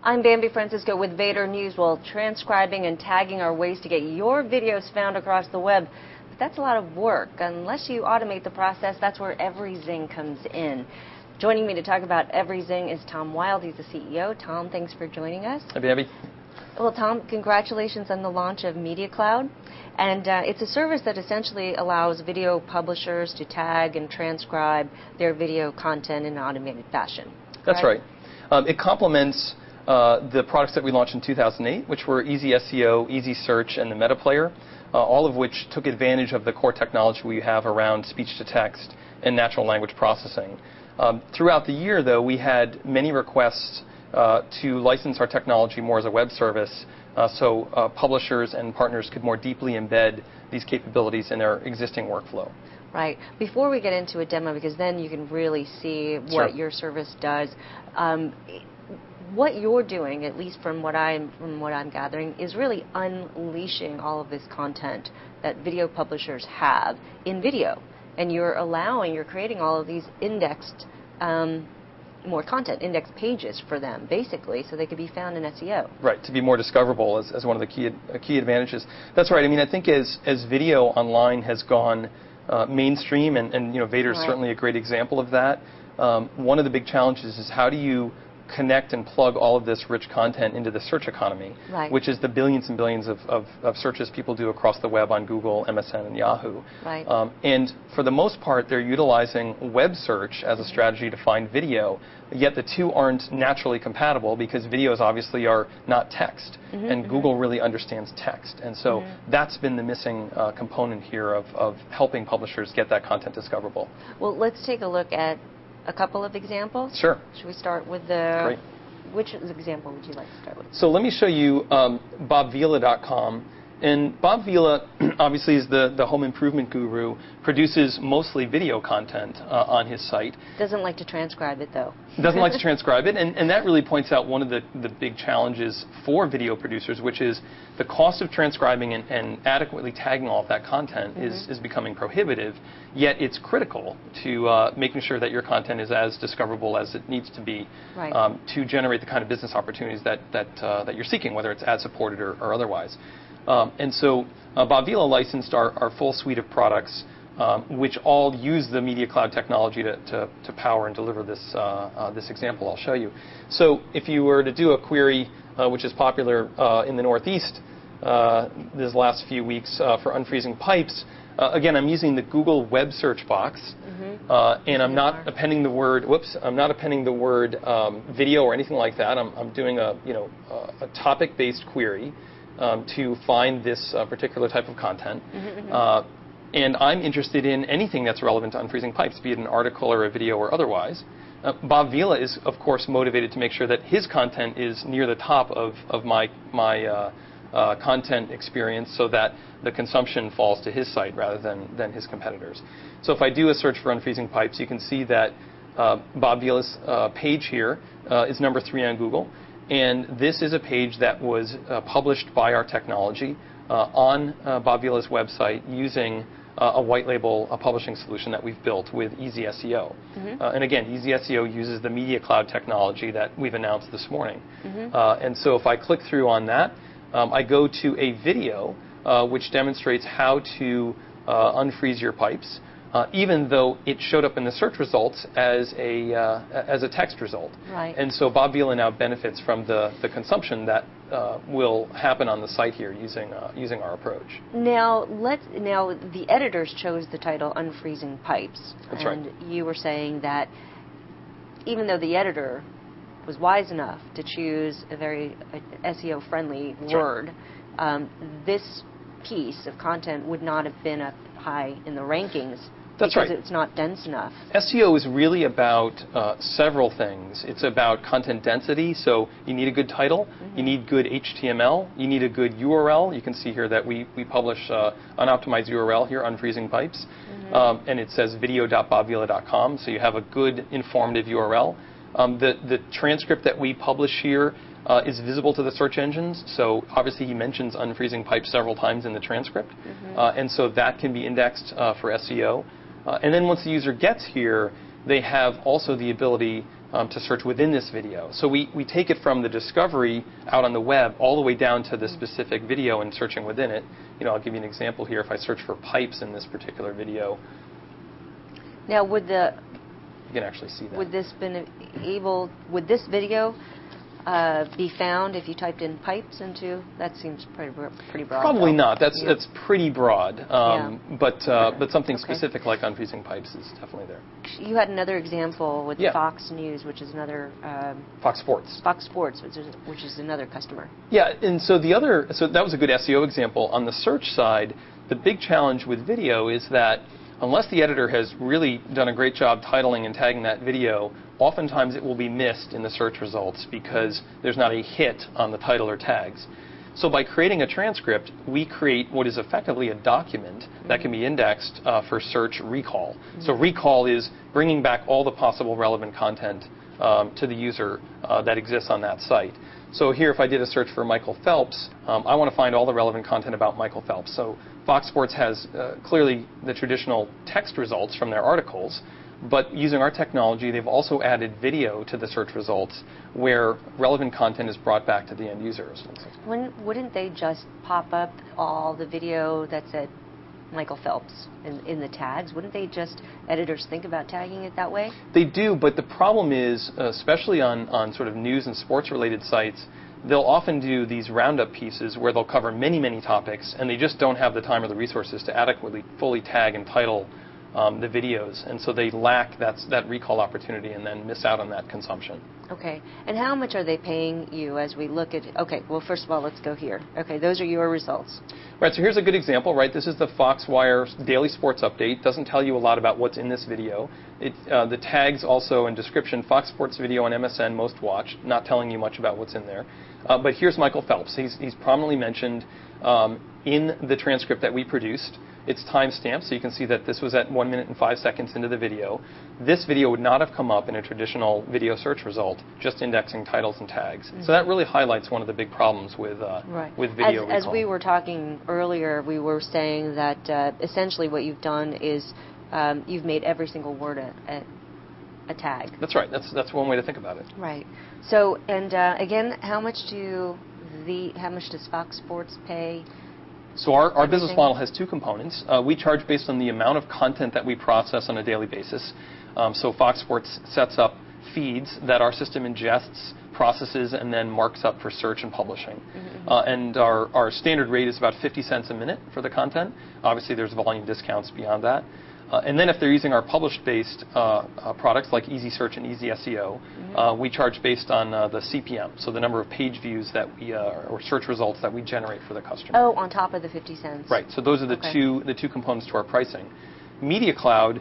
I'm Bambi Francisco with Vader News. Well, transcribing and tagging are ways to get your videos found across the web. But that's a lot of work. Unless you automate the process, that's where EveryZing comes in. Joining me to talk about EveryZing is Tom Wild. He's the CEO. Tom, thanks for joining us. Hi, Bambi. Well, Tom, congratulations on the launch of MediaCloud. And it's a service that essentially allows video publishers to tag and transcribe their video content in an automated fashion. That's right. It complements the products that we launched in 2008, which were Easy SEO, Easy Search, and the Meta Player, all of which took advantage of the core technology we have around speech-to-text and natural language processing. Throughout the year, though, we had many requests to license our technology more as a web service, so publishers and partners could more deeply embed these capabilities in their existing workflow. Right. Before we get into a demo, because then you can really see what your service does, what you're doing, at least from what I'm gathering, is really unleashing all of this content that video publishers have in video, and you're creating all of these indexed more content, index pages for them, basically, so they could be found in SEO. Right, to be more discoverable as one of the key advantages. That's right. I mean, I think as video online has gone mainstream, and you know, Vader's certainly a great example of that. One of the big challenges is how do you connect and plug all of this rich content into the search economy, which is the billions and billions of searches people do across the web on Google, MSN, and Yahoo. And for the most part, they're utilizing web search as a strategy to find video, yet the two aren't naturally compatible because videos obviously are not text, and Google really understands text. And so that's been the missing component here of helping publishers get that content discoverable. Well, let's take a look at a couple of examples? Sure. Should we start with the... Which example would you like to start with? So let me show you bobvila.com. And Bob Vila, obviously, is the home improvement guru, produces mostly video content on his site. Doesn't like to transcribe it, though. Doesn't like to transcribe it, and that really points out one of the big challenges for video producers, which is the cost of transcribing and adequately tagging all of that content is becoming prohibitive, yet it's critical to making sure that your content is as discoverable as it needs to be to generate the kind of business opportunities that you're seeking, whether it's ad-supported or otherwise. And so Bob Vila licensed our full suite of products, which all use the MediaCloud technology to power and deliver this example I'll show you. So if you were to do a query, which is popular in the Northeast these last few weeks for unfreezing pipes, again, I'm using the Google web search box, and I'm not appending the word. I'm not appending the word video or anything like that. I'm doing a topic-based query to find this particular type of content. And I'm interested in anything that's relevant to unfreezing pipes, be it an article or a video or otherwise. Bob Vila is, of course, motivated to make sure that his content is near the top of my content experience so that the consumption falls to his site rather than his competitors. So if I do a search for unfreezing pipes, you can see that Bob Vila's page here is number 3 on Google. And this is a page that was published by our technology on Bob Vila's website using a white label publishing solution that we've built with Easy SEO. And again, Easy SEO uses the MediaCloud technology that we've announced this morning. And so if I click through on that, I go to a video which demonstrates how to unfreeze your pipes, even though it showed up in the search results as a text result. And so Bob Vila now benefits from the consumption that will happen on the site here using our approach. Now the editors chose the title "Unfreezing Pipes," and you were saying that even though the editor was wise enough to choose a very SEO-friendly word, this piece of content would not have been up high in the rankings. Because it's not dense enough. SEO is really about several things. It's about content density, so you need a good title, you need good HTML, you need a good URL. You can see here that we publish an optimized URL here, Unfreezing Pipes, and it says video.bobvila.com, so you have a good informative URL. The transcript that we publish here is visible to the search engines, so obviously he mentions unfreezing pipes several times in the transcript, and so that can be indexed for SEO. And then once the user gets here, they have also the ability to search within this video. So we take it from the discovery out on the web all the way down to the specific video and searching within it. I'll give you an example here. If I search for pipes in this particular video. Now, you can actually see that. Would this video be found if you typed in pipes into? That seems pretty broad. Probably not. That's pretty broad. But something specific like unfreezing pipes is definitely there. You had another example with Fox News, which is another Fox Sports. Fox Sports, which is another customer. Yeah, and so that was a good SEO example. On the search side, the big challenge with video is that unless the editor has really done a great job titling and tagging that video, oftentimes it will be missed in the search results because there's not a hit on the title or tags. So by creating a transcript, we create what is effectively a document that can be indexed for search recall. So recall is bringing back all the possible relevant content to the user that exists on that site. So here, if I did a search for Michael Phelps, I want to find all the relevant content about Michael Phelps. So Fox Sports has clearly the traditional text results from their articles, but using our technology, they've also added video to the search results where relevant content is brought back to the end users. Wouldn't they just pop up all the video that said Michael Phelps in the tags? Wouldn't editors think about tagging it that way? They do, but the problem is, especially on sort of news and sports-related sites, they'll often do these roundup pieces where they'll cover many, many topics, and they just don't have the time or the resources to adequately fully tag and title the videos, and so they lack that recall opportunity and then miss out on that consumption. Okay, and how much are they paying you as we look at, okay, well, first of all, let's go here. Okay, those are your results. Right, so here's a good example, right? This is the Foxwire daily sports update. Doesn't tell you a lot about what's in this video. The tags also in description, Fox Sports video on MSN most watched, not telling you much about what's in there. But here's Michael Phelps. He's prominently mentioned in the transcript that we produced. It's timestamped, so you can see that this was at 1 minute and 5 seconds into the video. This video would not have come up in a traditional video search result, just indexing titles and tags. So that really highlights one of the big problems with video recall. As we were talking earlier, we were saying that essentially what you've done is you've made every single word a tag. That's right. That's one way to think about it. Right. So, and again, how much does Fox Sports pay? So our business model has two components. We charge based on the amount of content that we process on a daily basis. So Fox Sports sets up feeds that our system ingests, processes, and then marks up for search and publishing. And our standard rate is about 50 cents a minute for the content. Obviously, there's volume discounts beyond that. And then if they're using our published-based products like Easy Search and Easy SEO, we charge based on the CPM, so the number of page views that we or search results that we generate for the customer. Oh, on top of the 50 cents. Right. So those are the two components to our pricing. MediaCloud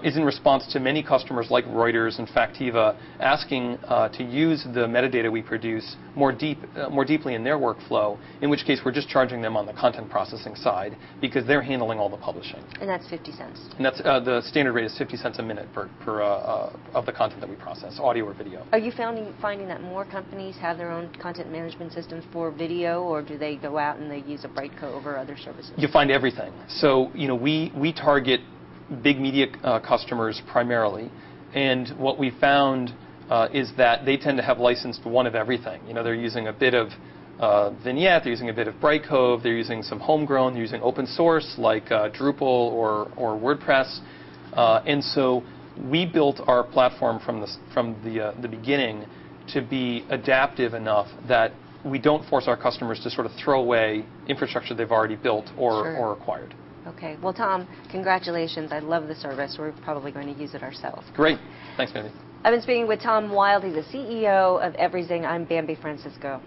is in response to many customers like Reuters and Factiva asking to use the metadata we produce more deeply in their workflow, in which case we're just charging them on the content processing side because they're handling all the publishing. And that's 50 cents. And that's the standard rate is 50 cents a minute per of the content that we process, audio or video. Are you finding that more companies have their own content management systems for video, or do they go out and they use a Brightcove or other services? You find everything. So we target big media customers primarily, and what we found is that they tend to have licensed one of everything. They're using a bit of Vignette, they're using a bit of Brightcove, they're using some homegrown, they're using open source like Drupal or WordPress, and so we built our platform from the beginning to be adaptive enough that we don't force our customers to sort of throw away infrastructure they've already built or acquired. Okay. Well, Tom, congratulations. I love the service. We're probably going to use it ourselves. Great. Thanks, Bambi. I've been speaking with Tom Wild. He's the CEO of EveryZing. I'm Bambi Francisco.